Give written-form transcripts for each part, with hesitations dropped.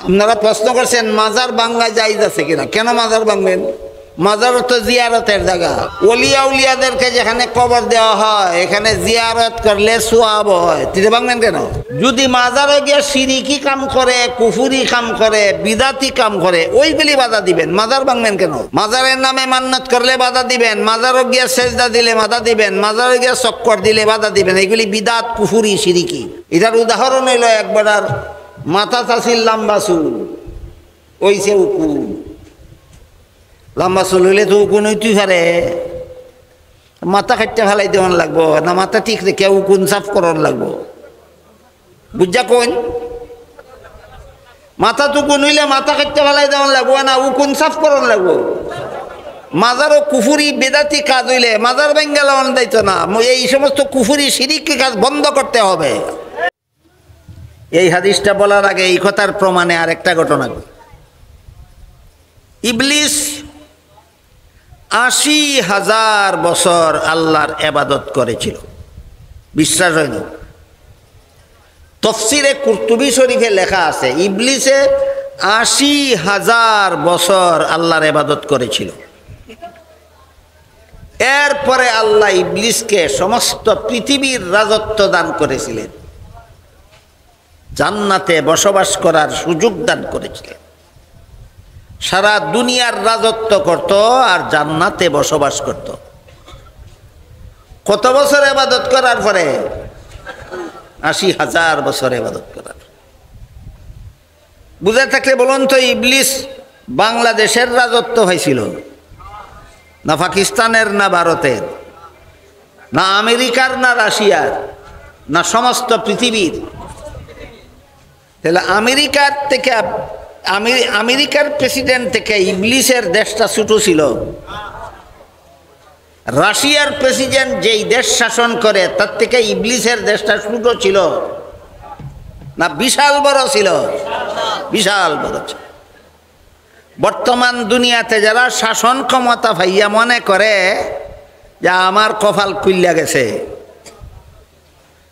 আপনারা প্রশ্ন করছেন মাজার ভাঙ্গা জায়েজ আছে কিনা। কেন মাজার ভাঙবেন? মাজার তো জিয়ারতের জায়গা। ওলিয়া উলিয়াদেরকে যেখানে কবর দেওয়া হয় এখানে জিয়ারত করলে সওয়াব হয়, তিনি ভাঙবেন কেন? যদি মাজারে গিয়ে শিরিকি কাম করে, কুফুরি কাম করে, বিদাতি কাম করে, ওইগুলি বাধা দিবেন, মাজার ভাঙবেন কেন? মাজারের নামে মান্নত করলে বাধা দিবেন, মাজারে গিয়ে সেজদা দিলে বাধা দিবেন, মাজারে গিয়ে চক্কর দিলে বাধা দিবেন, এগুলি বিদাত, কুফুরি, শিরিকি। এটার উদাহরণ হইল একবার আর মাথা চাষির লম্বা চুল ওইছে উকুন, লম্বা চুল হইলে তো উকুন হইতেই পারে, মাথা খাইতে ফেলাই দেওয়ান লাগবো না মাথা ঠিক রেখে উকুন সাফ করার লাগবো, বুঝা কোন? মাথা টুকুন হইলে মাথা খাইতে ফেলাই দেওয়ান লাগবো না উকুন সাফ করার লাগবো। মাজারও কুফুরি বেদাতি কাজ হইলে মাজার ভেঙ্গে লাগান দায়িত্ব না, এই সমস্ত কুফুরি শিরিকি কাজ বন্ধ করতে হবে। এই হাদিসটা বলার আগে এই কথার প্রমাণে আর একটা ঘটনা। ইবলিস ৮০,০০০ বছর আল্লাহর ইবাদত করেছিল, বিশ্বাস হয়নি? তাফসীরে কুরতুবী শরীফে লেখা আছে ইবলিসে ৮০,০০০ বছর আল্লাহর ইবাদত করেছিল। এরপরে আল্লাহ ইবলিসকে সমস্ত পৃথিবীর রাজত্ব দান করেছিলেন, জান্নাতে বসবাস করার সুযোগ দান করেছিলেন, সারা দুনিয়ার রাজত্ব করত আর জান্নাতে বসবাস করত। কত বছর ইবাদত করার পরে? ৮০,০০০ বছর ইবাদত করার। বুঝে থাকলে বলুন তো, ইবলিস বাংলাদেশের রাজত্ব হয়েছিল না পাকিস্তানের, না ভারতের, না আমেরিকার, না রাশিয়ার, না সমস্ত পৃথিবীর? তাহলে আমেরিকার থেকে আমেরিকার প্রেসিডেন্ট থেকে ইবলিসের দেশটা ছোট ছিল। রাশিয়ার প্রেসিডেন্ট যেই দেশ শাসন করে তার থেকে ইবলিসের দেশটা ছোট ছিল না বিশাল বড় ছিল? বিশাল বড় ছিল। বর্তমান দুনিয়াতে যারা শাসন ক্ষমতা পাইয়া মনে করে যে আমার কপাল খুইল্লা গেছে,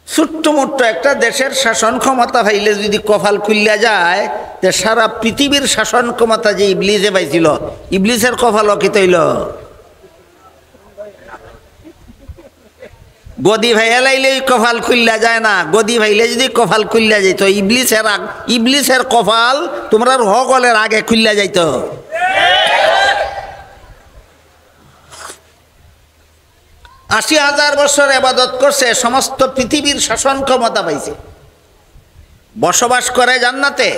ছোট্ট মোট্ট একটা দেশের শাসন ক্ষমতা পাইলে যদি কপাল খুইল্লা যায়, যে সারা পৃথিবীর শাসন ক্ষমতা যে ইবলিসে পাইছিল, ইবলিসের কপাল অকিত হইল। গদি ভাইয়া লাইলে কপাল খুললা যায় না, গদি ভাইলে যদি কপাল খুললা যাইতো ইবলিসের কপাল তোমরা হকলের আগে খুললা যাইত। ৮০,০০০ বছর ইবাদত করছে, সমস্ত পৃথিবীর শাসন ক্ষমতা পাইছে, বসবাস করে জান্নাতে।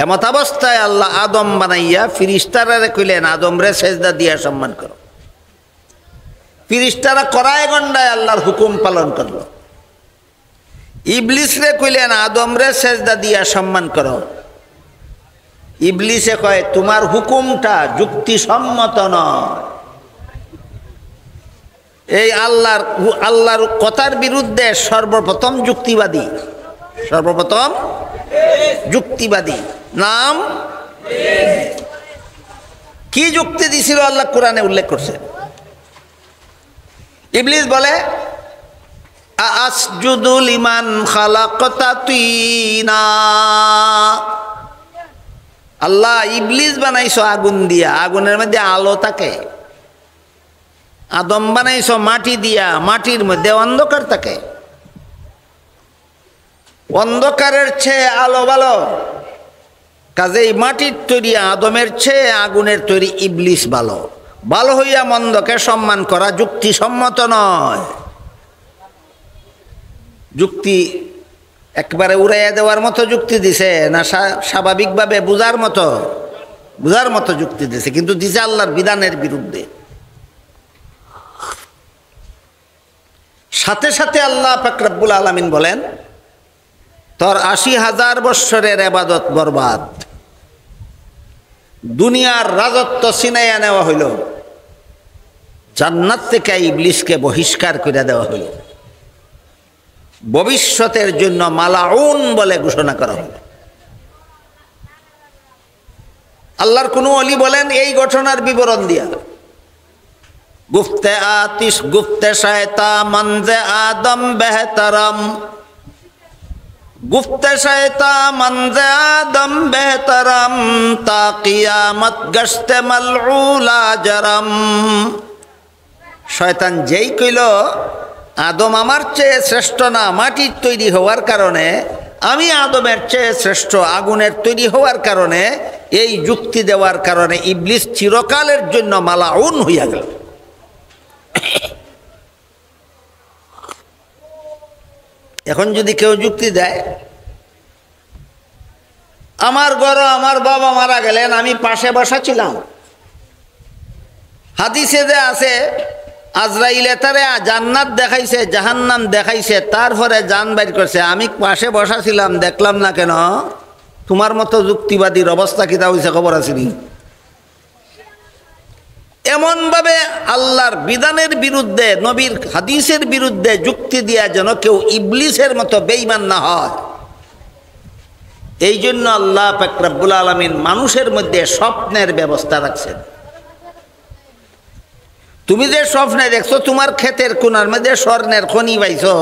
এমত অবস্থায় আল্লাহ আদম বানাইয়া ফিরিস্তারা কইলেন আদমরে সেজদা দিয়া সম্মান করো। ফিরিস্তারা করায় গন্ডায় আল্লাহর হুকুম পালন করলো। ইবলিসরে কইলেন আদমরে সেজদা দিয়া সম্মান করো। ইবলিসে কয় তোমার হুকুমটা যুক্তিসম্মত নয়, এই আল্লাহর কথার বিরুদ্ধে সর্বপ্রথম যুক্তিবাদী নাম কি যুক্তি দিছিল আল্লাহ কোরআনে উল্লেখ করছে। ইবলিস বলে আসজুদু লিমান খালাকতা তিনা, আল্লাহ ইবলিস বানাইছো আগুন দিয়া, আগুনের মধ্যে আলো থাকে। আদম বানাইছো মাটি দিয়া, মাটির মধ্যে অন্ধকার থাকে। অন্ধকারের চেয়ে আলো ভালো, কাজেই মাটির তৈরি আদমের চেয়ে আগুনের তৈরি ইবলিস ভালো। ভালো হইয়া মন্দকে সম্মান করা যুক্তিসম্মত নয়। যুক্তি একবারে উড়াইয়া দেওয়ার মতো যুক্তি দিছে না স্বাভাবিকভাবে বুঝার মতো যুক্তি দিছে, কিন্তু দিছে আল্লাহর বিধানের বিরুদ্ধে। সাথে সাথে আল্লাহ পাক রব্বুল আলামিন বলেন তোর ৮০,০০০ বৎসরের ইবাদত বরবাদ, দুনিয়ার রাজত্ব ছিনাইয়া নেওয়া হইল, জান্নাত থেকে ইবলিসকে বহিষ্কার করে দেওয়া হইল, ভবিষ্যতের জন্য মালাউন বলে ঘোষণা করা হল। আল্লাহর কোন ওলি বলেন এই ঘটনার বিবরণ দিয়া, গুফতে আতিশ গুফতে শায়তা মনজে আদম বেহতরম, गुफ्ते शैता मंजे आदम बेहतरम ता कियामत गश्ते मलऊला जरम। शयतान जेई कइल आदम आमार चेये श्रेष्ठ ना माटिर तैरी हওয়ার কারণে, আমি আদমের চেয়ে শ্রেষ্ঠ আগুনের তৈরি হওয়ার কারণে, এই যুক্তি দেওয়ার কারণে ইবলিস চিরকালের জন্য মালাউন হইয়া গেল। এখন যদি কেউ যুক্তি দেয় আমার ঘরে আমার বাবা মারা গেলেন, আমি পাশে বসা ছিলাম, হাদিসে যে আছে আজরাইলে তারে জান্নাত দেখাইছে জাহান্নাম দেখাইছে তারপরে জান বাইর করছে, আমি পাশে বসা ছিলাম দেখলাম না কেন? তোমার মতো যুক্তিবাদীর অবস্থা কি তা হইছে খবর আসেনি? এমন ভাবে আল্লাহর বিধানের বিরুদ্ধে নবীর হাদিসের বিরুদ্ধে যুক্তি দিয়া যেন কেউ ইবলিসের মতো বেঈমান না হয়, এই জন্য আল্লাহ পাক রব্বুল আলামিন মানুষের মধ্যে স্বপ্নের ব্যবস্থা রাখছেন। তুমি যে স্বপ্নে দেখছো তোমার ক্ষেতের কোনার মধ্যে স্বর্ণের খনি পাইছো,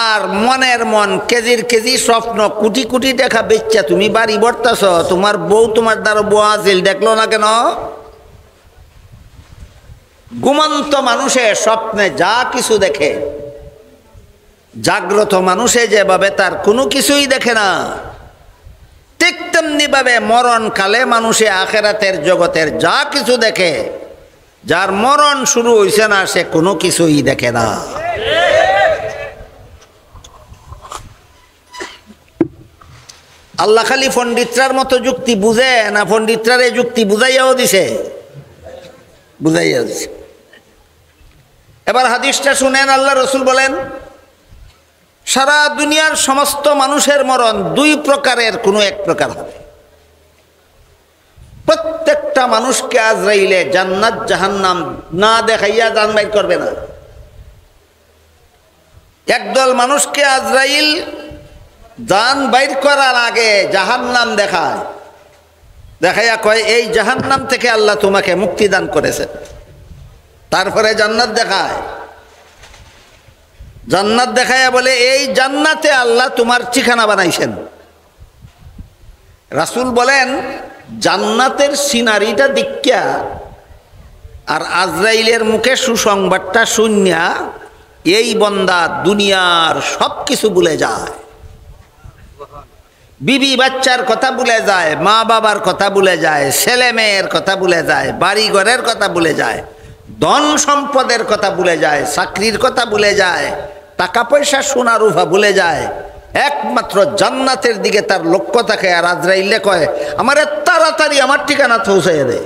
আর মনের মন কেজির কেজি স্বপ্ন কোটি কোটি টাকা বেচা তুমি বাড়ি ভরতেছ, তোমার বউ তোমার দ্বারা বোয়া আছিল দেখলো না কেন? ঘুমন্ত মানুষে স্বপ্নে যা কিছু দেখে, জাগ্রত মানুষে যেভাবে তার কোনো কিছুই দেখে না, ঠিক তেমনি ভাবে মরণকালে মানুষে আখেরাতের জগতের যা কিছু দেখে, যার মরণ শুরু হইছে না সে কোনো কিছুই দেখে না। আল্লাহ খালি পণ্ডিতরার মতো যুক্তি বুঝে না, পণ্ডিতরার এই যুক্তি বুঝাইয়াও দিছে, বুঝাইয়াও দিছে। এবার হাদিসটা শুনেন, আল্লাহ রসুল বলেন সারা দুনিয়ার সমস্ত মানুষের মরণ দুই প্রকারের কোনো এক প্রকার হবে। প্রত্যেকটা মানুষকে আজরাইলে জান্নাত জাহান্নাম না দেখাইয়া জান বাইর করবে না। একদল মানুষকে আজরাইল জান বাইর করার আগে জাহান্নাম দেখায়, দেখাইয়া কয় এই জাহান্নাম থেকে আল্লাহ তোমাকে মুক্তি দান করেছে। তারপরে জান্নাত দেখায়, জান্নাত দেখাইয়া বলে এই জান্নাতে আল্লাহ তোমার ঠিকানা বানাইছেন। রাসূল বলেন জান্নাতের সিনারিটা দেখিয়া আর আজরাইলের মুখে সুসংবাদটা শুনিয়া এই বন্দা দুনিয়ার সব কিছু ভুলে যায়, বিবি বাচ্চার কথা ভুলে যায়, মা বাবার কথা ভুলে যায়, ছেলে মেয়ের কথা ভুলে যায়, বাড়ি ঘরের কথা ভুলে যায়, ধন সম্পদের কথা ভুলে যায়, চাকরির কথা ভুলে যায়, টাকা পয়সা সোনা রূপা ভুলে যায়, একমাত্র জান্নাতের দিকে তার লক্ষ্য থাকে। আর আজরাইলে কয় আমারে তাড়াতাড়ি আমার ঠিকানা পৌঁছাইয়া দেয়।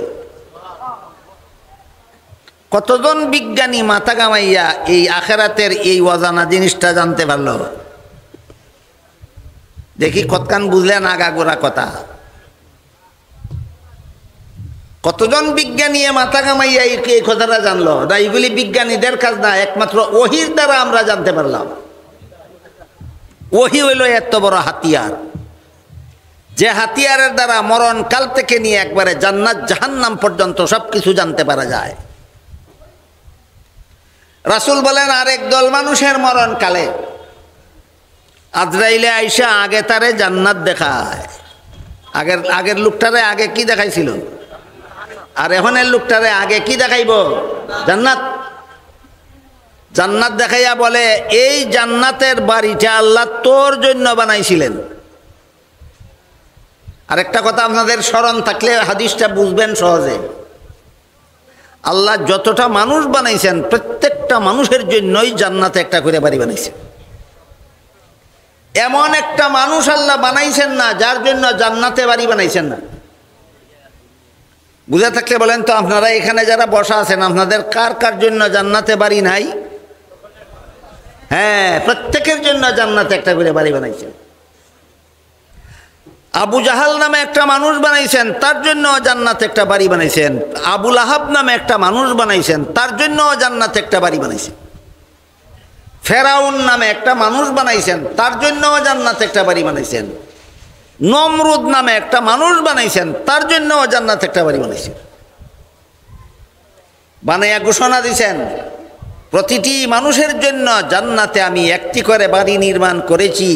কতজন বিজ্ঞানী মাথা কামাইয়া এই আখেরাতের এই অজানা জিনিসটা জানতে পারলো? দেখি কতখান বুঝলেন আগাগোড়া কথা। কতজন বিজ্ঞানী মাথা কামাইয়া এই কথাটা জানলো? না, এইগুলি বিজ্ঞানীদের কাজ না, একমাত্র ওহির দ্বারা আমরা জানতে পারলাম। ওহি হইল এত বড় হাতিয়ার, যে হাতিয়ারের দ্বারা মরণকাল থেকে নিয়ে একবারে জান্নাত জাহান্নাম পর্যন্ত সবকিছু জানতে পারা যায়। রাসূল বলেন আরেক দল মানুষের মরণকালে আজরাইলে আইসা আগে তারে জান্নাত দেখায়। আগের লোকটারে আগে কি দেখাইছিল, আর এখনের লোকটারে আগে কি দেখাইব? জান্নাত। জান্নাত দেখাইয়া বলে এই জান্নাতের বাড়িটা আল্লাহ তোর জন্য বানাইছিলেন। আরেকটা কথা আপনাদের স্মরণ থাকলে হাদিসটা বুঝবেন সহজে। আল্লাহ যতটা মানুষ বানাইছেন প্রত্যেকটা মানুষের জন্যই জান্নাতে একটা করে বাড়ি বানাইছেন। এমন একটা মানুষ আল্লাহ বানাইছেন না যার জন্য জান্নাতে বাড়ি বানাইছেন না। বুঝে থাকলে বলেন তো, আপনারা এখানে যারা বসা আছেন আপনাদের কার কার জন্য জান্নাতে বাড়ি নাই? হ্যাঁ, প্রত্যেকের জন্য জান্নাতে একটা করে বাড়ি বানাইছেন। আবু জাহাল নামে একটা মানুষ বানাইছেন, তার জন্য জান্নাতে একটা বাড়ি বানাইছেন। আবু লাহাব নামে একটা মানুষ বানাইছেন, তার জন্য জান্নাতে একটা বাড়ি বানাইছেন। ফেরাউন নামে একটা মানুষ বানাইছেন, তার জন্য জান্নাতে একটা বাড়ি বানাইছেন। নমরুদ নামে একটা মানুষ বানাইছেন, তার জন্য জান্নাতে একটা বাড়ি বানাইছেন। বানাইয়া ঘোষণা দিছেন প্রতিটি মানুষের জন্য জান্নাতে আমি একটি করে বাড়ি নির্মাণ করেছি,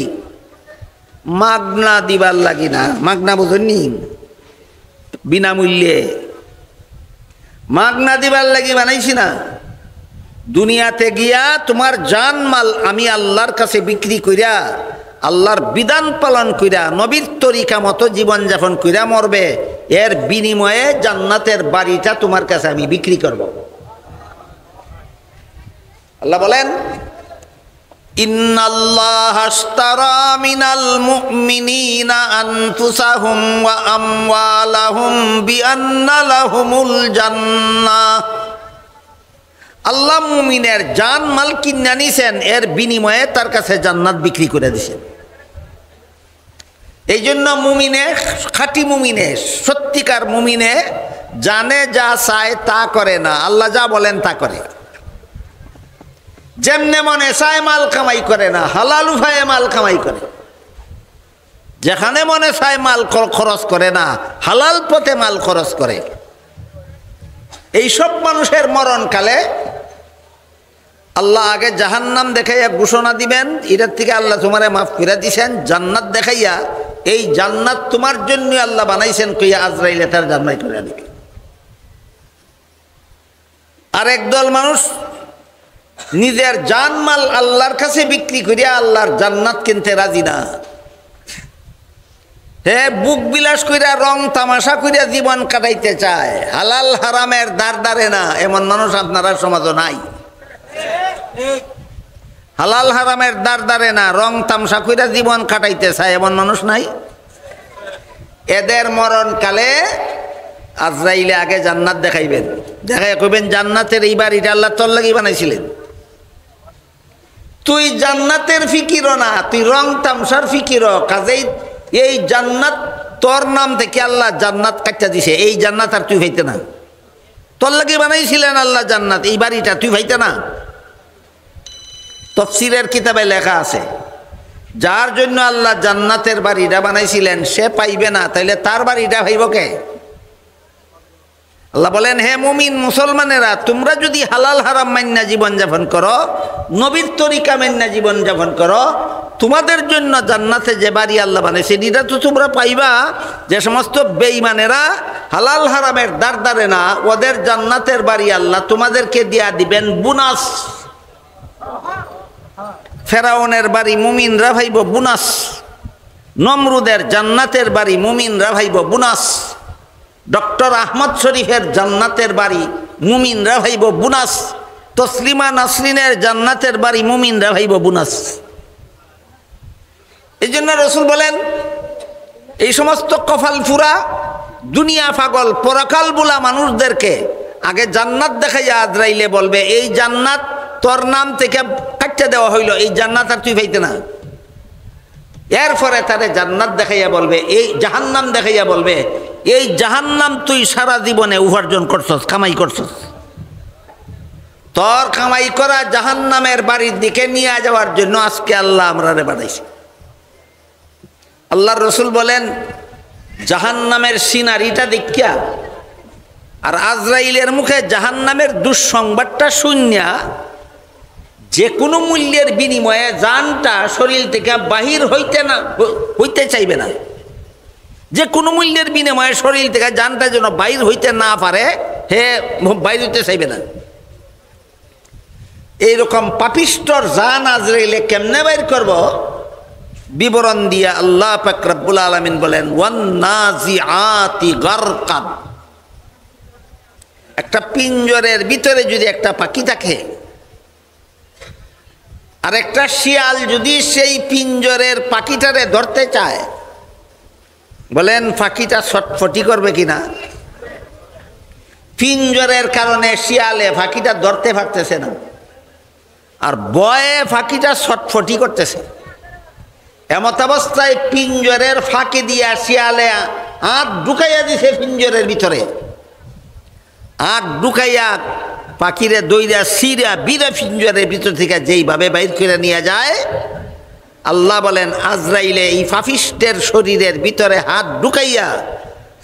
মাগনা দিবার লাগি না। মাগনা বুঝুননি? বিনামূল্যে মাগনা দিবার লাগি বানাইছি না। দুনিয়াতে গিয়া তোমার জানমাল আমি আল্লাহর কাছে বিক্রি কইরা, আল্লাহর বিধান পালন কইরা, নবীর তরিকা মতো জীবনযাপন কইরা মরবে, এর বিনিময়ে জান্নাতের বাড়িটা তোমার কাছে আমি বিক্রি করব। আল্লাহ বলেন, ইন্নাল্লাহা আশতারা মিনাল মুমিনিনা আনফুসাহুম ওয়া আমওয়ালাহুম বিআন্না লাহুমুল জান্নাহ। আল্লাহ মুমিনের জান মাল কিনে নিছেন, এর বিনিময়ে তার কাছে জান্নাত বিক্রি করে দিছেন। এই জন্য মুমিনে, খাঁটি মুমিনে, সত্যিকার মুমিনে জানে যা চায় তা করে না, আল্লাহ যা বলেন তা করে। যেমনে মনে চায় মাল কামাই করে না, হালাল উপায়ে মাল কামাই করে। যেখানে মনে চায় মাল খরচ করে না, হালাল পথে মাল খরচ করে। এইসব মানুষের মরণকালে আল্লাহ আগে জাহান্নাম দেখাইয়া ঘোষণা দিবেন, এটার থেকে আল্লাহ তোমারে মাফ করে দিছেন। জান্নাত দেখাইয়া, এই জান্নাত তোমার জন্য আল্লাহ বানাইছেন কইয়া আজরাইল তার জান্নাত করে দিবে। আর একদল মানুষ নিজের জানমাল আল্লাহর কাছে বিক্রি করিয়া আল্লাহর জান্নাত কিনতে রাজি না। হে বুক বিলাস কইরা, রং তামাশা কইরা জীবন কাটাইতে চায়, হালাল হারামের দ্বার দ্বারে না। এমন মানুষ আপনারা সমাজও নাই। হালাল হারামের দ্বার দ্বারে না, রং তামাশা কইরা জীবন কাটাইতে চায়, এমন মানুষ নাই। এদের মরণকালে আজরাইলে আগে জান্নাত দেখাইবেন, দেখাই কইবেন জান্নাতের এই বাড়িটা আল্লাহ তোর লাগি বানাইছিলেন। তুই জান্নাতের ফিকিরও না, তুই রং তামসার ফিকিরও। কাজেই এই জান্নাত তোর নাম থেকে আল্লাহ জান্নাত কাটটা দিছে। এই জান্নাত আর তুই ভাইতে না, তোর লাগি বানাইছিলেন আল্লাহ জান্নাত, এই বাড়িটা তুই ভাইতে না। তাফসীরের কিতাবে লেখা আছে, যার জন্য আল্লাহ জান্নাতের বাড়িটা বানাইছিলেন সে পাইবে না, তাইলে তার বাড়িটা ভাইব কে? আল্লাহ বলেন, হে মুমিন মুসলমানেরা, তোমরা যদি হালাল হারাম মান্না জীবনযাপন করো, নবীর তরিকা মান্না জীবনযাপন করো, তোমাদের জন্য জান্নাতে যে বাড়ি আল্লাহ বানাইছে এটা তো তোমরা পাইবা। যে সমস্ত বেঈমানেরা হালাল হারামের দ্বার দ্বারে না, ওদের জান্নাতের বাড়ি আল্লাহ তোমাদেরকে দিয়া দিবেন বোনাস। ফেরাউনের বাড়ি মুমিনরা ভাইব বোনাস, নমরুদের জান্নাতের বাড়ি মুমিনরা ভাইব বোনাস, ডক্টর আহমদ শরীফের জান্নাতের বাড়ি মুমিনরা ভাইব বোনাস, তসলিমা নাসরিনের জান্নাতের বাড়ি মুমিনরা ভাইব বোনাস। এই জন্য রসুল বলেন, এই সমস্ত কপাল ফুরা দুনিয়া পাগল পরকাল বুলা মানুষদেরকে আগে জান্নাত দেখাইয়া আজরাইলে বলবে, এই জান্নাত তোর নাম থেকে কাটতে দেওয়া হইল, এই জান্নাত আর তুই পাইতে না। এরপরে তারে জান্নাত দেখাইয়া বলবে, এই জাহান্নাম দেখাইয়া বলবে, এই জাহান্নাম তুই সারা জীবনে উপার্জন করছস, কামাই করছস। তোর কামাই করা জাহান্নামের বাড়ির দিকে নিয়ে যাওয়ার জন্য আজকে আল্লাহ আমরারে বানাইছে। আল্লাহর রসুল বলেন, জাহান্নামের সিনারিটা দেখিয়া আর আজরাইলের মুখে জাহান্নামের দুঃসংবাদটা শুনিয়া যে কোনো মূল্যের বিনিময়ে জানটা শরীর থেকে বাহির হইতে চাইবে না। যে কোনো মূল্যের বিনিময়ে শরীর থেকে জানটা যেন বাহির হইতে না পারে, হে বাইর হইতে চাইবে না। এইরকম পাপিষ্টর জান আজরাইলে কেমনে বাইর করব, বিবরণ দিয়া আল্লাহ পাক রব্বুল আলামিন বলেন, ওয়ান্নাজিআতি গারকান। একটা পিঞ্জরের ভিতরে যদি একটা পাখি থাকে, আর একটা শিয়াল যদি সেই পিঞ্জরের পাখিটারে ধরতে চায়, বলেন পাখিটা ছটফটি করবে কিনা? পিঞ্জরের কারণে শিয়ালে পাখিটা ধরতে পারতেছে না, আর ভয়ে পাখিটা ছটফটি করতেছে। এমত অবস্থায় পিঞ্জরের ফাঁকি দিয়া শিয়ালে হাত ঢুকাইয়া দিছে পিঞ্জরের ভিতরে। হাত ঢুকাইয়া পাখিরে দইরা সিরা বিরা পিঞ্জরের ভিতর থেকে যেইভাবে বাইর করে নিয়ে যায়, আল্লাহ বলেন আজরাইলে এই পাপিষ্টের শরীরের ভিতরে হাত ঢুকাইয়া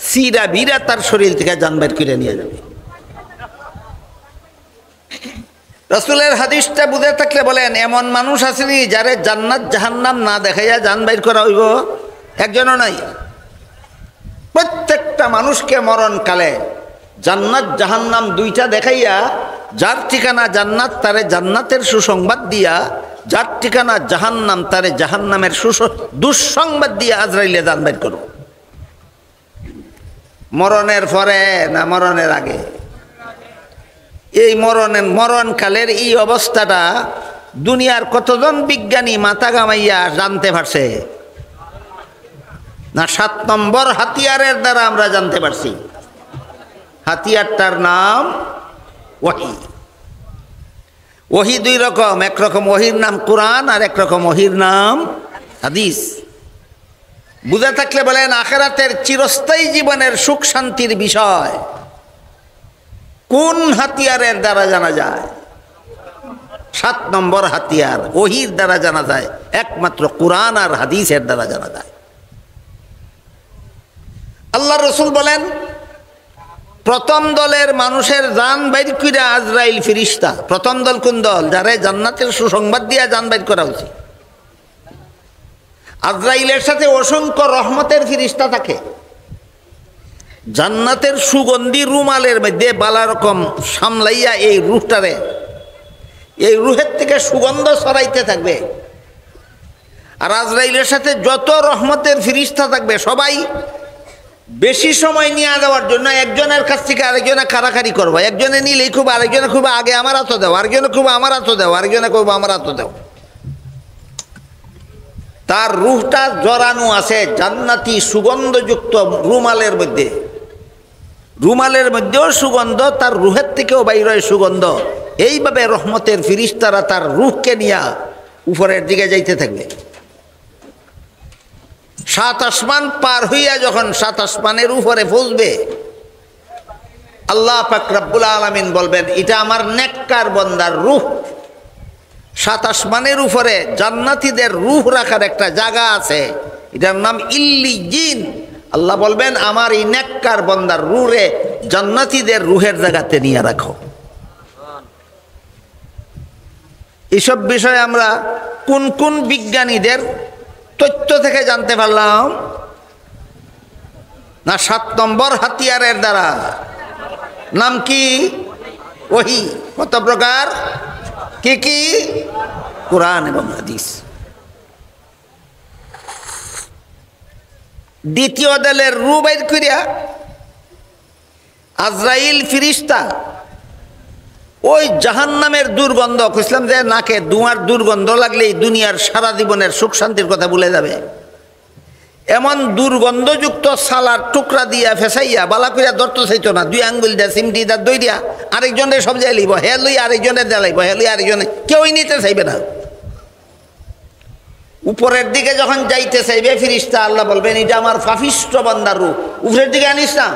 সিরা বিরা তার শরীর থেকে জান বাইর করে নিয়ে যাবে। রাসূলের হাদিসটা বুঝে থাকলে বলেন, এমন মানুষ আসেনি যারে জান্নাত জাহান্নাম না দেখাইয়া জান বাইর করা হইব? একজনও নাই। প্রত্যেকটা মানুষকে মরণকালে জান্নাত জাহান্নাম দুইটা দেখাইয়া, যার ঠিকানা জান্নাত তারে জান্নাতের সুসংবাদ দিয়া, যার ঠিকানা জাহান্নাম তারে জাহান্নামের দুঃসংবাদ দিয়া আজরাইলে জান বাইর করব। মরণের পরে না মরণের আগে? এই মরণকালের এই অবস্থাটা দুনিয়ার কতজন বিজ্ঞানী মাথা ঘামাইয়া জানতে পারছে? না 7 নম্বর হাতিয়ারের দ্বারা আমরা জানতে পারছি। হাতিয়ারটার নাম ওহী। ওহী দুই রকম, এক রকম ওহীর নাম কোরআন আর এক রকম ওহীর নাম হাদিস। বুঝে থাকলে বলেন, আখিরাতের চিরস্থায়ী জীবনের সুখ শান্তির বিষয় কোন হাতিয়ারের দ্বারা জানা যায়? 7 নম্বর হাতিয়ার ওহীর দ্বারা জানা যায়, একমাত্র কোরআন আর হাদিসের দ্বারা জানা যায়। আল্লাহ রসুল বলেন, প্রথম দলের মানুষের জান বাইর করে আজরাইল ফেরেশতা। প্রথম দল কোন দল? যারা জান্নাতের সুসংবাদ দিয়া জান বাইর করা উচিত। আজরাইলের সাথে অসংখ্য রহমতের ফেরেশতা থাকে। জান্নাতের সুগন্ধি রুমালের মধ্যে বালা রকম সামলাইয়া এই রুহটারে, এই রুহের থেকে সুগন্ধ ছড়াইতে থাকবে। আর আজরাইলের সাথে যত রহমতের ফেরেশতা থাকবে সবাই বেশি সময় নিয়ে দেওয়ার জন্য একজনের কাছ থেকে আরেকজনে কারাকারি করবো। একজনে নিলেই খুব, আরেকজনে খুব আগে আমার হাতে দাও, আরেকজনে খুব আমার হাতে দাও, আরেকজনে খুব আমার হাতে দাও। তার রুহটা জড়ানো আছে জান্নাতি সুগন্ধযুক্ত রুমালের মধ্যে। রুমালের মধ্যেও সুগন্ধ, তার রুহের থেকেও বাইর হয় সুগন্ধ। এইভাবে রহমতের ফেরেশতারা তার রুহকে নিয়ে উপরের দিকে যাইতে থাকবে। 7 আসমান পার হইয়া যখন 7 আসমানের উপরে পৌঁছবে, আল্লাহ পাক রব্বুল আলামিন বলবেন, এটা আমার নেককার বান্দার রূহ। 7 আসমানের উপরে জান্নাতীদের রূহ রাখার একটা জায়গা আছে, এটার নাম ইল্লিয়িন। আল্লাহ বলবেন, আমার এই নেককার বান্দার রূহে জান্নাতীদের রূহের জায়গাতে নিয়ে রাখো। এসব বিষয়ে আমরা কোন কোন বিজ্ঞানীদের তথ্য থেকে জানতে পারলাম? না 7 নম্বর হাতিয়ারের দ্বারা। নাম কি? ওহী। কত প্রকার? কি কি? কোরআন এবং হাদিস। দ্বিতীয় দলের রূহ বাইর করিয়া আজরাইল ফেরেশতা ওই জাহান্নামের দুর্গন্ধ, খুঁজলাম যে নাকে ধোঁয়ার দুর্গন্ধ লাগলেই দুনিয়ার সারা জীবনের সুখ শান্তির কথা ভুলে যাবে, এমন দুর্গন্ধযুক্ত সালার টুকরা দিয়া ফেসাইয়া বালা করিয়া ধরতে চাইতো না। 2 আঙ্গুল দিয়া চিমটি দা দই দিয়া আরেকজনের সব যাই লইব, হে লই আরেকজনের দেলাইব, হে লই আরেকজনে, কেউই নিতে চাইবে না। উপরের দিকে যখন যাইতে চাইবে ফেরেশতা, আল্লাহ বলবেন, এটা আমার পাপিষ্ঠ বান্দার রূহ, উপরের দিকে আনিস না।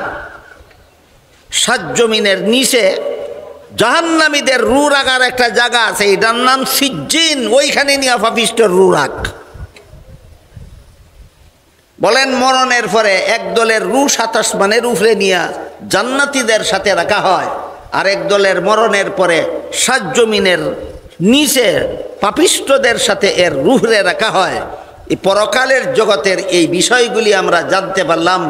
7 জমিনের নিচে জাহান্নামীদের রূহ রাখার একটা জায়গা আছে, এটার নাম সিজ্জিন। ওইখানে নিয়ে পাপিষ্ঠের রূহ রাখ। বলেন, মরণের পরে এক দলের রূহ 7 আসমানের উপরে নিয়ে জান্নাতীদের সাথে রাখা হয়, আর এক দলের মরণের পরে 7 জমিনের নিচে পাপিষ্ঠদের সাথে এর রূহরে রাখা হয়। এই পরকালের জগতের এই বিষয়গুলি আমরা জানতে পারলাম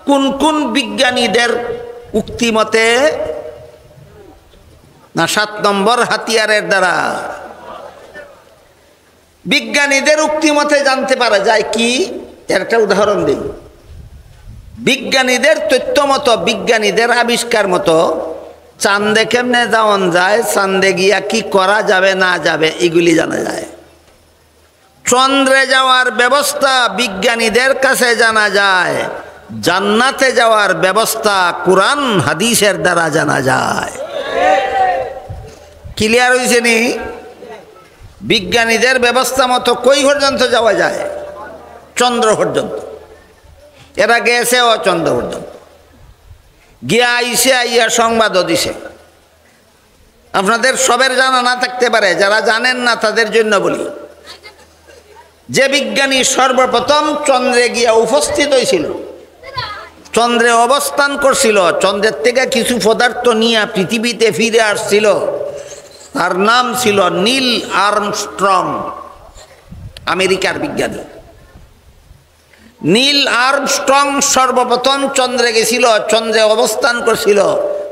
কোন কোন বিজ্ঞানীদের উক্তি মতে? না 7 নম্বর হাতিয়ারের দ্বারা। বিজ্ঞানীদের উক্তি মতে জানতে পারা যায় কি? এর একটা উদাহরণ দিই। বিজ্ঞানীদের তথ্য মতো, বিজ্ঞানীদের আবিষ্কার মতো চাঁদে কেমনে যাওয়ান যায়, চাঁদে গিয়া কি করা যাবে না যাবে এগুলি জানা যায়। চন্দ্রে যাওয়ার ব্যবস্থা বিজ্ঞানীদের কাছে জানা যায়। জান্নাতে যাওয়ার ব্যবস্থা কোরআন হাদিসের দ্বারা জানা যায়। ক্লিয়ার হয়েছে নি? বিজ্ঞানীদের ব্যবস্থা মতো কই পর্যন্ত যাওয়া যায়? চন্দ্র পর্যন্ত। এরা গেছে ও চন্দ্র পর্যন্ত গিয়া আইসে, আইয়া সংবাদও দিছে। আপনাদের সবের জানা না থাকতে পারে, যারা জানেন না তাদের জন্য বলি, যে বিজ্ঞানী সর্বপ্রথম চন্দ্রে গিয়া উপস্থিত হয়েছিল, চন্দ্রে অবস্থান করছিল, চন্দ্রের থেকে কিছু পদার্থ নিয়ে পৃথিবীতে ফিরে আসছিল, তার নাম ছিল নীল আর্মস্ট্রং, আমেরিকার বিজ্ঞানী। নীল আর্মস্ট্রং সর্বপ্রথম চন্দ্রে গেছিল, চন্দ্রে অবস্থান করছিল,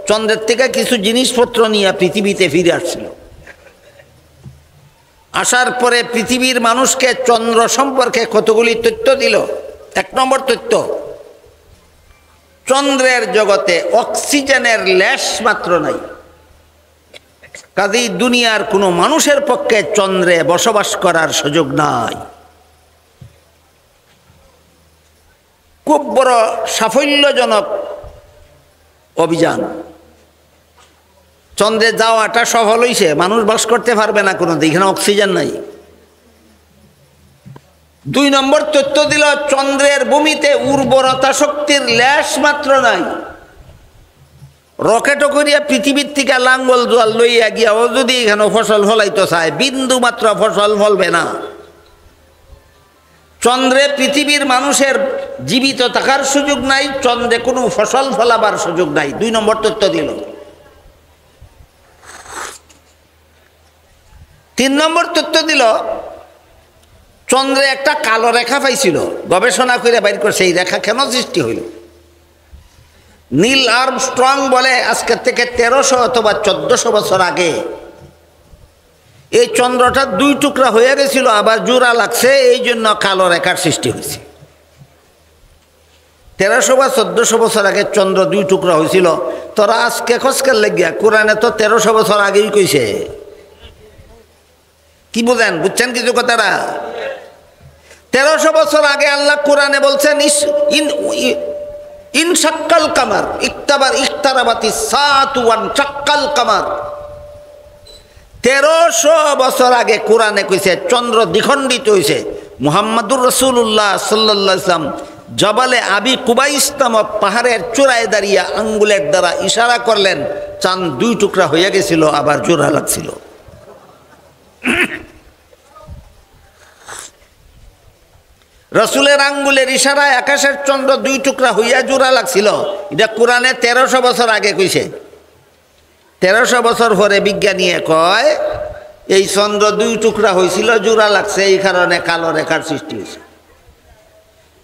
চন্দ্রের থেকে কিছু জিনিসপত্র নিয়ে পৃথিবীতে ফিরে আসছিল। আসার পরে পৃথিবীর মানুষকে চন্দ্র সম্পর্কে কতগুলি তথ্য দিল। 1 নম্বর তথ্য, চন্দ্রের জগতে অক্সিজেনের লেশ মাত্র নাই। কাজেই দুনিয়ার কোনো মানুষের পক্ষে চন্দ্রে বসবাস করার সুযোগ নাই। খুব বড় সাফল্যজনক অভিযান। চন্দ্রে যাওয়াটা সফল হয়েছে, মানুষ বাস করতে পারবে না কোনো, এখানে অক্সিজেন নাই। 2 নম্বর তথ্য দিল, চন্দ্রের ভূমিতে উর্বরতা শক্তির লেশ মাত্র নাই। রকেটও করিয়া পৃথিবীর থেকে লাঙ্গল জল লইয়া গিয়া ও যদি এখানে ফসল ফলাইতে চায়, বিন্দু মাত্র ফসল ফলবে না। চন্দ্রে পৃথিবীর মানুষের জীবিত থাকার সুযোগ নাই, চন্দ্রে কোনো ফসল ফলাবার সুযোগ নাই। 2 নম্বর তথ্য দিল। 3 নম্বর তথ্য দিল, চন্দ্রে একটা কালো রেখা পাইছিল, গবেষণা করে বাইর করছে এই রেখা কেন সৃষ্টি হইল। নীল আর্মস্ট্রং বলে আজকের থেকে 1300 অথবা 1400 বছর আগে এই চন্দ্রটা 2 টুকরা হয়ে গেছিল, আবার জোড়া লাগছে, এই জন্য কালো রেখার সৃষ্টি হয়েছে। 1300 বা 1400 বছর আগে চন্দ্র 2 টুকরা হয়েছিল। তোরা আজকে খসকার লাগিয়া, কোরআনে তো 1300 বছর আগেই কইছে। কি বুঝেন, বুঝছেন কিছু কথাটা? 1300 বছর আগে আল্লাহ কোরআনে বলছেন ইনশাক্কাল কামার ইখতারাবাতি সাআতু ওয়ান শাক্কাল কামার। 1300 বছর আগে কোরআনে কইছে চন্দ্র দ্বিখণ্ডিত হইছে। মুহাম্মাদুর রাসূলুল্লাহ সাল্লাল্লাহু আলাইহি ওয়াসাল্লাম জবালে আবি কুবাইস নামক পাহাড়ের চূড়ায় দাঁড়িয়ে আঙ্গুলের দ্বারা ইশারা করলেন, চাঁদ 2 টুকরা হয়ে গেছিল, আবার জোড়া লাগছিল। রসুলের আঙ্গুলের ইশারায় আকাশের চন্দ্র 2 টুকরা হইয়া জোড়া লাগছিল। এটা কোরআনে 1300 বছর আগে কইছে। 1300 বছর পরে বিজ্ঞানী কয় এই চন্দ্র 2 টুকরা হয়েছিল, জোড়া লাগছে, এই কারণে কালো রেখার সৃষ্টি হয়েছে।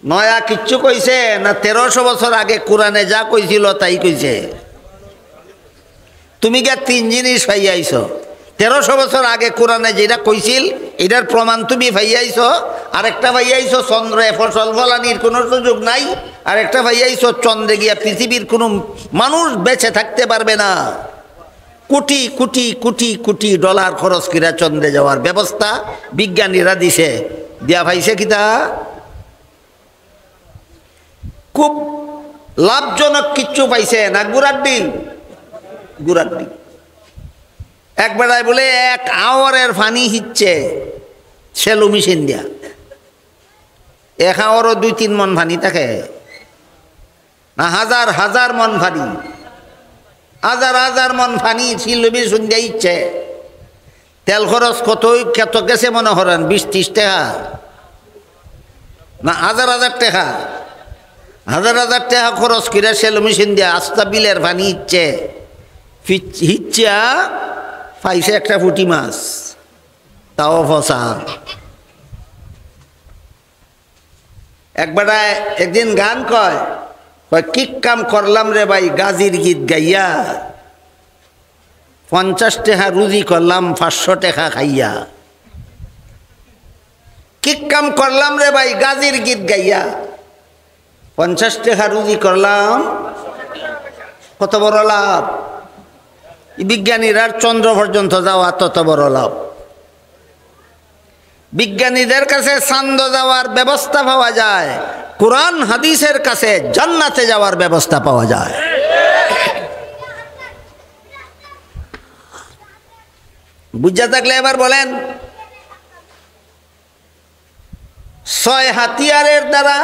নয়া কিচ্ছু কইছে না, 1300 বছর আগে কোরআনে যা কইছিল তাই কইছে। তুমি কে 3 জিনিস পাইয়াইছ। 1300 বছর আগে কোরআনে যেটা কইছিল এটার প্রমাণ তুমি পাইয়াইছ, আরেকটা পাইয়াইছ চন্দ্রে ফসল ফলানির কোনো সুযোগ নাই, আরেকটা পাইয়াইছ চন্দ্রে গিয়া পৃথিবীর কোনো মানুষ বেঁচে থাকতে পারবে না। কোটি কোটি কোটি কোটি ডলার খরচ করে চন্দ্রে যাওয়ার ব্যবস্থা বিজ্ঞানীরা দিছে, দিয়া পাইছে কিতা খুব লাভজনক কিচ্ছু পাইছে না, গুড়ার ডিম। এক বেড়ায় বলে 1 আওয়ারের পানি হিচ্ছে সেলু মেশিন দিয়া, 1 আওয়ারও 2-3 মন পানি থাকে না, হাজার হাজার মন পানি, হাজার হাজার মন পানি সেলু মেশিন দিয়া ইচ্ছে। তেল খরচ কত গেছে মনে করেন, 20-30 টাকা না, হাজার হাজার টাকা, হাজার হাজার টাকা খরচ করে সেলু মেশিন দিয়া আস্তা বিলের পানি ইচ্ছে হিচ্ছা পাইছে একটা পুঁটি মাছ, তাও ফসা। একবারায় একদিন গান কয় কি কাম করলাম রে ভাই, গাজীর গীত গাইয়া 50 টাকা রুজি করলাম 500 টাকা খাইয়া। কি কাম করলাম রে ভাই, গাজীর গীত গাইয়া 50 টাকা রুজি করলাম, কত বড় লাভ। বিজ্ঞানীরা চন্দ্র পর্যন্ত যাওয়া তত বড় লাভ। বিজ্ঞানীদের কাছে চাঁদ যাওয়ার ব্যবস্থা পাওয়া যায়, কোরআন হাদিসের কাছে জান্নাতে যাওয়ার ব্যবস্থা পাওয়া যায়। বুঝা থাকলে এবার বলেন, 6 হাতিয়ারের দ্বারা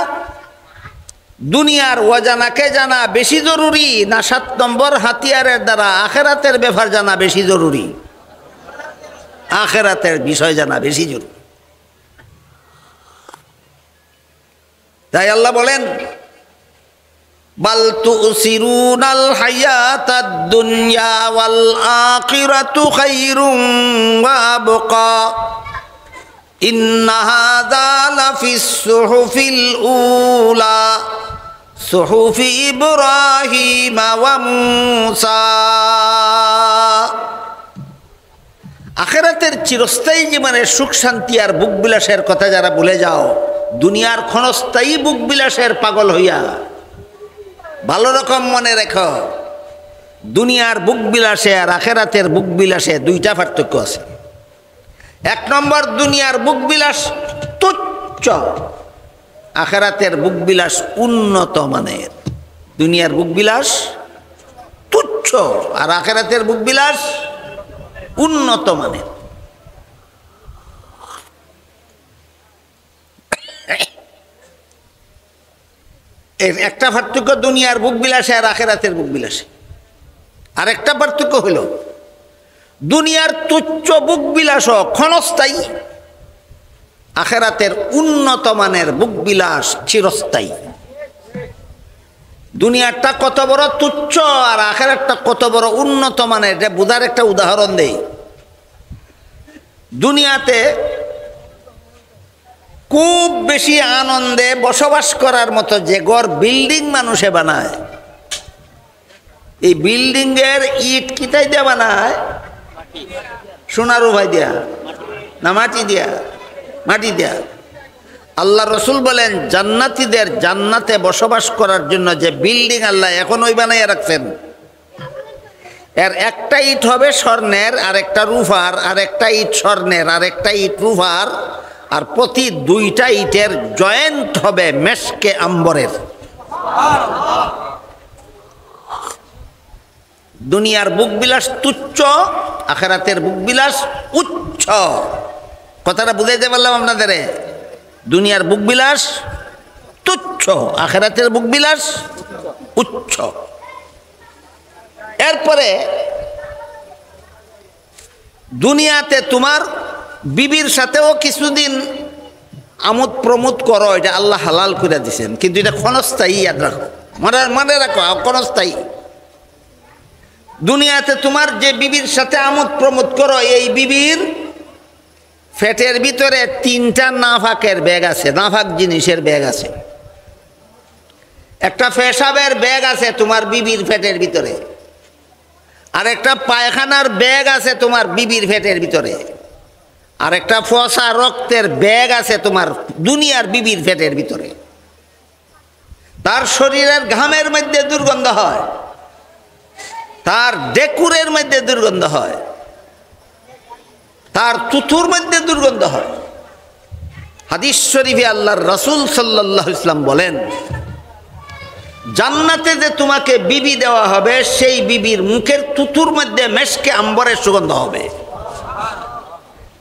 দুনিয়ার অজানাকে জানা বেশি জরুরি না 7 নম্বর হাতিয়ারের দ্বারা আখেরাতের ব্যাপার জানা বেশি জরুরি? আখেরাতের বিষয় জানা বেশি জরুরি। তাই আল্লাহ বলেন বাল তুসিরুনাল হায়াতাদ দুনিয়া ওয়াল আখিরাতু খায়রুম ওয়া আবকা ইন্না হাযা লাফিস সুহুফিল উলা সুহুফি ইব্রাহিম ওয়া মূসা। আখিরাতের চিরস্থায়ী জীবনের সুখ শান্তি আর বুক বিলাসের কথা যারা ভুলে যাও, দুনিয়ার ক্ষণস্থায়ী বুক বিলাসের পাগল হইয়া, ভালো রকম মনে রেখো, দুনিয়ার বুক বিলাসে আর আখিরাতের বুক বিলাসে দুইটা পার্থক্য আছে। এক নম্বর, দুনিয়ার বুক বিলাস তুচ্ছ, আখিরাতের বুক বিলাস উন্নত মানের। দুনিয়ার বুক বিলাস তুচ্ছ আর আখিরাতের বুক বিলাস উন্নত মানের। এর একটা পার্থক্য দুনিয়ার বুক বিলাসে আর আখিরাতের বুক বিলাসে। আর একটা পার্থক্য হলো দুনিয়ার তুচ্ছ বুক বিলাস ক্ষণস্থায়ী, আখিরাতের উন্নত মানের বুক বিলাস চিরস্থায়ী। দুনিয়ারটা কত বড় তুচ্ছ আর আখিরাতটা কত বড় উন্নত মানের, এটা বোঝার একটা উদাহরণ দেই। দুনিয়াতে খুব বেশি আনন্দে বসবাস করার মতো যে ঘর বিল্ডিং মানুষে বানায়, এই বিল্ডিং এর ইট কিতাই দিয়ে বানায়? সোনার উভাই দিয়া না মাটি দিয়া? মাটি দিয়া। আল্লাহ রসুল বলেন জান্নাতীদের জান্নাতে বসবাস করার জন্য যে বিল্ডিং আল্লাহ এখন ওই বানাইয়া রাখছেন, এর একটা ইট হবে স্বর্ণের, আর একটা রূপার, আর একটা ইট স্বর্ণের, আর একটা ইট রূপার, আর প্রতি দুইটা ইটের জয়েন্ট হবে মেশকে আম্বরের। দুনিয়ার বুক বিলাস তুচ্ছ, আখিরাতের বুক বিলাস উচ্চ। কথাটা বুঝাইতে পারলাম আপনাদের? দুনিয়ার বুক বিলাস তুচ্ছ, আখিরাতের বুক বিলাস উচ্চ। এরপরে দুনিয়াতে তোমার বিবির সাথেও কিছুদিন আমোদ প্রমোদ করো, এটা আল্লাহ হালাল করে দিছেন, কিন্তু এটা ক্ষণস্থায়ী, ইয়াদ রাখো, মনে রাখো, ক্ষণস্থায়ী। দুনিয়াতে তোমার যে বিবির সাথে আমোদ প্রমোদ করো, এই বিবির ফেটের ভিতরে 3টা নাফাকের ব্যাগ আছে, নাফাক জিনিসের ব্যাগ আছে। একটা পেশাবের ব্যাগ আছে তোমার বিবির ফেটের ভিতরে, আর একটা পায়খানার ব্যাগ আছে তোমার বিবির ফেটের ভিতরে, আর একটা ফসা রক্তের ব্যাগ আছে তোমার দুনিয়ার বিবির ফেটের ভিতরে। তার শরীরের ঘামের মধ্যে দুর্গন্ধ হয়, তার ডেকুরের মধ্যে দুর্গন্ধ হয়, তার তুতুর মধ্যে দুর্গন্ধ হয়। হাদিস শরীফে আল্লাহর রাসূল সাল্লাল্লাহু আলাইহি ওয়াসাল্লাম বলেন, জান্নাতে যে তোমাকে বিবি দেওয়া হবে, সেই বিবির মুখের তুতুর মধ্যে মেশকে আম্বরের সুগন্ধ হবে।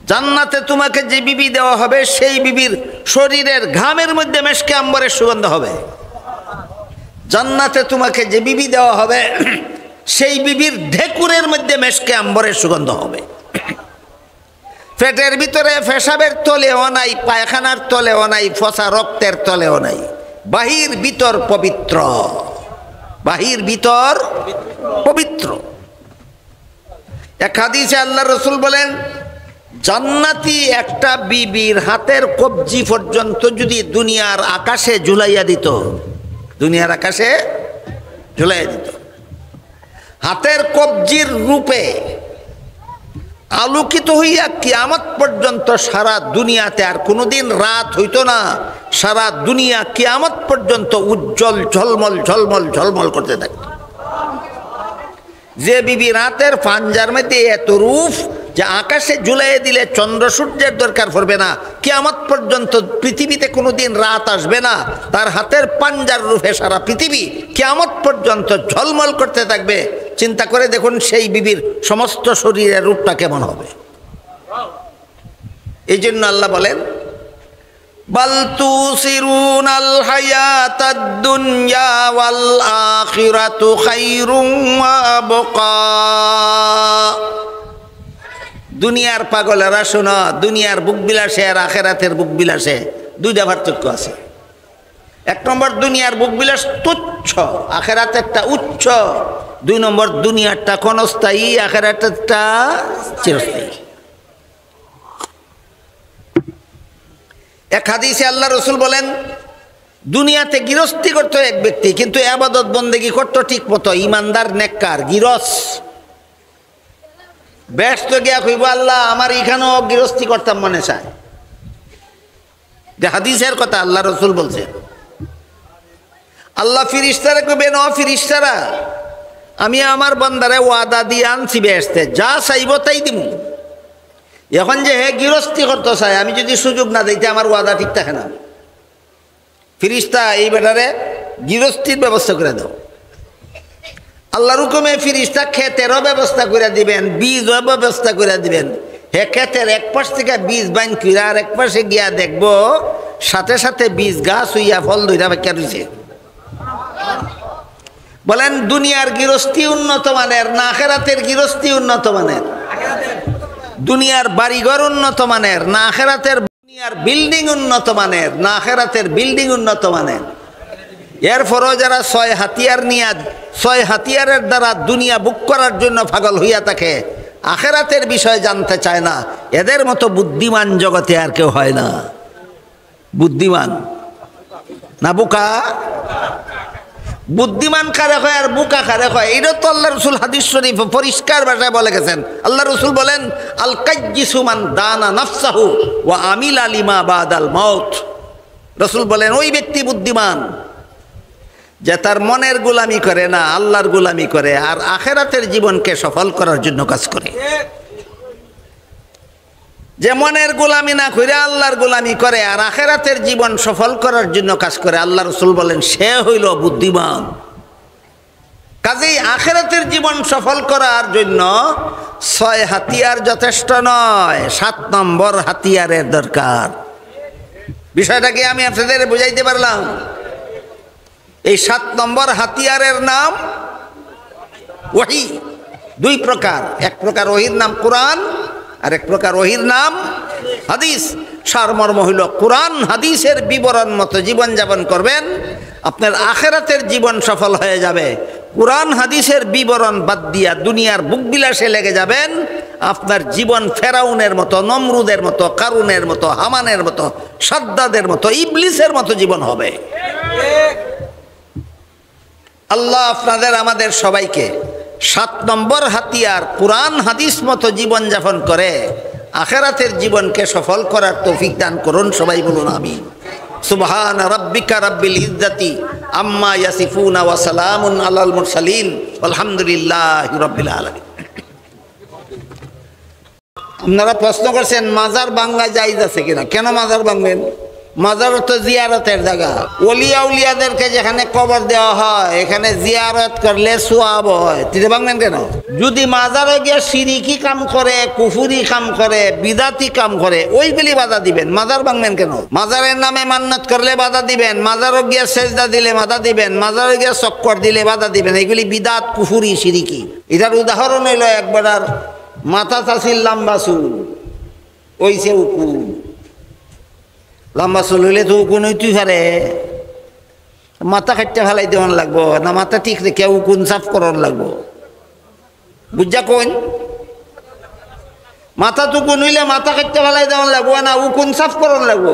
জান্নাতে তোমাকে যে বিবি দেওয়া হবে, সেই বিবির শরীরের ঘামের মধ্যে মেশকে আম্বরের সুগন্ধ হবে। জান্নাতে তোমাকে যে বিবি দেওয়া হবে, সেই বিবির ঢেকুরের মধ্যে মেশকে আম্বরের সুগন্ধ হবে। পেটের ভিতরে পেশাবের তলেও নাই, পায়খানার তলেও নাই, ফসা রক্তের তলেও নাই, বাহির ভিতর পবিত্র, বাহির ভিতর পবিত্র। এক হাদিসে আল্লাহ রসুল বলেন, জান্নাতি একটা বিবির হাতের কবজি পর্যন্ত যদি দুনিয়ার আকাশে ঝুলাইয়া দিত, দুনিয়ার আকাশে ঝুলাইয়া দিত, হাতের কবজির রূপে আলোকিত হইয়া কিয়ামত পর্যন্ত সারা দুনিয়াতে আর কোনোদিন রাত হইতো না, সারা দুনিয়া কিয়ামত পর্যন্ত উজ্জ্বল ঝলমল ঝলমল ঝলমল করতে থাকত। যে বিবি রাতের পাঞ্জার মধ্যে এত রূপ যে আকাশে ঝুলাইয়ে দিলে চন্দ্র সূর্যের দরকার পড়বে না, কিয়ামত পর্যন্ত পৃথিবীতে কোনোদিন রাত আসবে না, তার হাতের পাঞ্জার রূপে সারা পৃথিবী কিয়ামত পর্যন্ত ঝলমল করতে থাকবে। চিন্তা করে দেখুন সেই বিবির সমস্ত শরীরের রূপটা কেমন হবে। এই জন্য আল্লাহ বলেন, বাল তুসিরুনাল হায়াতাদ দুনিয়া ওয়াল আখিরাতু খায়রুম ওয়া আবকা। দুনিয়ার পাগলেরা শোনো, দুনিয়ার বুক বিলাসে আর আখিরাতের বুক বিলাসে দুইটা পার্থক্য আছে। এক নম্বর দুনিয়ার ভোগবিলাস তুচ্ছ, আখেরাতেরটা উচ্চ। দুই নম্বর দুনিয়ারটা ক্ষণস্থায়ী, আখেরাতেরটা চিরস্থায়ী। এক হাদিসে আল্লাহ রসুল বলেন, দুনিয়াতে গৃহস্থী করতো এক ব্যক্তি, কিন্তু ইবাদত বন্দেগী করতো ঠিক মতো, ইমানদার নেককার গৃহস্থ। ব্যস্ত গিয়া কইব, আল্লাহ আমার এখানেও গৃহস্থী করতাম মনে চায়। যে হাদিসের কথা আল্লাহ রসুল বলছে। আল্লাহ ফিরিস্তারা কইবেন, ও ফিরিস্তারা, আমি আমার বান্দারে ওয়াদা দিয়ে আনছি বেহেশতে, যা চাইব তাই দিব। এখন যে হে গৃহস্থী করতে চায়, আমি যদি সুযোগ না দিতে আমার ওয়াদা ঠিক থাকে না। ফিরিস্তা এই বেটারে গৃহস্থীর ব্যবস্থা করে দাও। আল্লাহর হুকুমে ফিরিস্তা ক্ষেতেরও ব্যবস্থা করে দিবেন, বীজও ব্যবস্থা করে দিবেন। হে ক্ষেতের এক পাশ থেকে বীজ বাইন কইরা আর এক পাশে গিয়া দেখবো সাথে সাথে বীজ গাছ হইয়া ফল ধইরা বাক্যা রয়েছে। বলেন, দুনিয়ার গৃহস্থী উন্নত মানের না আখেরাতের গৃহস্থী উন্নত মানের? দুনিয়ার বাড়িঘর উন্নত মানের না আখেরাতের? দুনিয়ার বিল্ডিং উন্নত মানের না আখেরাতের বিল্ডিং উন্নত মানের? এরপরও যারা 6 হাতিয়ার নিয়ে 6 হাতিয়ারের দ্বারা দুনিয়া বুক করার জন্য পাগল হইয়া থাকে, আখেরাতের বিষয় জানতে চায় না, এদের মতো বুদ্ধিমান জগতে আর কেউ হয় না। বুদ্ধিমান না বোকা? বুদ্ধিমান কারে হয় আর বোকা কারে হয়, এটা তো আল্লাহ রসুল হাদিস শরীফ পরিষ্কার ভাষায় বলে গেছেন। আল্লাহ রসুল বলেন, আল কাইয়্যিসু মান দানা নাফসাহু ওয়া আমিলা লিমা বাদাল মাউত। রসুল বলেন, ওই ব্যক্তি বুদ্ধিমান যে তার মনের গোলামি করে না, আল্লাহর গোলামি করে, আর আখেরাতের জীবনকে সফল করার জন্য কাজ করে। যে মনের গোলামি না করে আল্লাহর গোলামি করে আর আখেরাতের জীবন সফল করার জন্য কাজ করে, আল্লাহ রসুল বলেন সে হইল বুদ্ধিমান। কাজেই আখেরাতের জীবন সফল করার জন্য 6 হাতিয়ার যথেষ্ট নয়, 7 নম্বর হাতিয়ারের দরকার। বিষয়টাকে আমি আপনাদের বুঝাইতে পারলাম? এই 7 নম্বর হাতিয়ারের নাম ওহী। 2 প্রকার, এক প্রকার ওহীর নাম কোরআন, আর এক প্রকার ওহীর নাম হাদিস। সারমর্ম হইল, কোরআন হাদিসের বিবরণ মতো জীবন যাপন করবেন, আপনার আখেরাতের জীবন সফল হয়ে যাবে। কোরআন হাদিসের বিবরণ বাদ দিয়া দুনিয়ার বুকবিলাসে লেগে যাবেন, আপনার জীবন ফেরাউনের মতো, নমরুদের মতো, কারুনের মতো, হামানের মতো, সাদ্দাদের মতো, ইবলিসের মতো জীবন হবে। আল্লাহ আপনাদের আমাদের সবাইকে 7 নম্বর হাতিয়ার কোরআন হাদিস মতো জীবন যাপন করে আখেরাতের জীবনকে সফল করার তৌফিক দান করুন। সবাই বলুন আমিন। সুবহান রাব্বিকা রাব্বিল ইজ্জাতি আম্মা ইয়াসিফুনা ওয়া সালামুন আলাল মুরসালিন আলহামদুলিল্লাহি রাব্বিল আলামিন। আপনারা প্রশ্ন করছেন মাজার ভাঙা জায়েজ আছে কিনা? কেন মাজার ভাঙবেন? মাজার তো জিয়ারতের জায়গা। ওলিয়া উলিয়াদেরকে যেখানে কবর দেওয়া হয়, এখানে জিয়ারত করলে সওয়াব হয়, তিনি ভাঙবেন কেন? যদি মাজারে গিয়ে শিরিকি কাম করে, কুফুরি কাম করে, বিদাতি কাম করে, ওইগুলি বাধা দিবেন, মাজার ভাঙবেন কেন? মাজারের নামে মান্নত করলে বাধা দিবেন, মাজারে গিয়ে সেজদা দিলে বাধা দিবেন, মাজারে গিয়ে চক্কর দিলে বাধা দিবেন, এগুলি বিদাত, কুফুরি, শিরিকি। এটার উদাহরণ হইল একবার মাথা চাষির লম্বা চুল, ওইছে উকুন। লম্বা চুল হইলে তো উকুন হইতেই পারে, মাথা কাটতে ফেলাই দেওয়ান লাগবো না, মাথা ঠিক রেখে উকুন সাফ করার লাগবো? বুঝা কোন? মাথা টুকুন হইলে মাথা কাটতে ফেলাই দেওয়ান লাগবো না, উকুন সাফ করার লাগবো?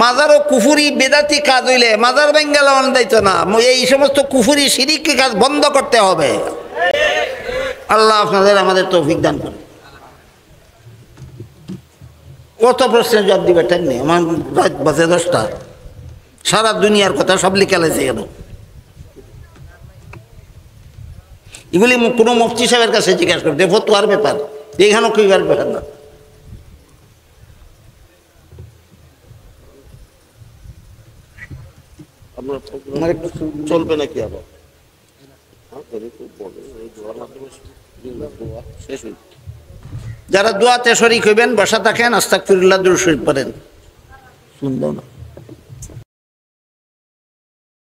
মাজারও কুফুরি বেদাতি কাজ হইলে মাজার ভেঙ্গে লাগানো যাইতো না। এই সমস্ত কুফুরি শিরিকি কাজ বন্ধ করতে হবে। আল্লাহ আপনাদের আমাদের তৌফিক দান করে। কত প্রশ্নের জবাব দিবে টাইম নেই, আমার রাত বাজে 10টা। সারা দুনিয়ার কথা সব লিখে লাইছে কেন? এগুলি কোনো মুফতি সাহেবের কাছে জিজ্ঞাসা করতে, ফতোয়ার ব্যাপার, এইখানেও কইবার ব্যাপার না। চলবে নাকি আবার? যারা দোয়াতে শরীক হইবেন বসা থাকেন, আস্তাগফিরুল্লাহ দুরূদ শরীফ পড়েন। শুনবো না।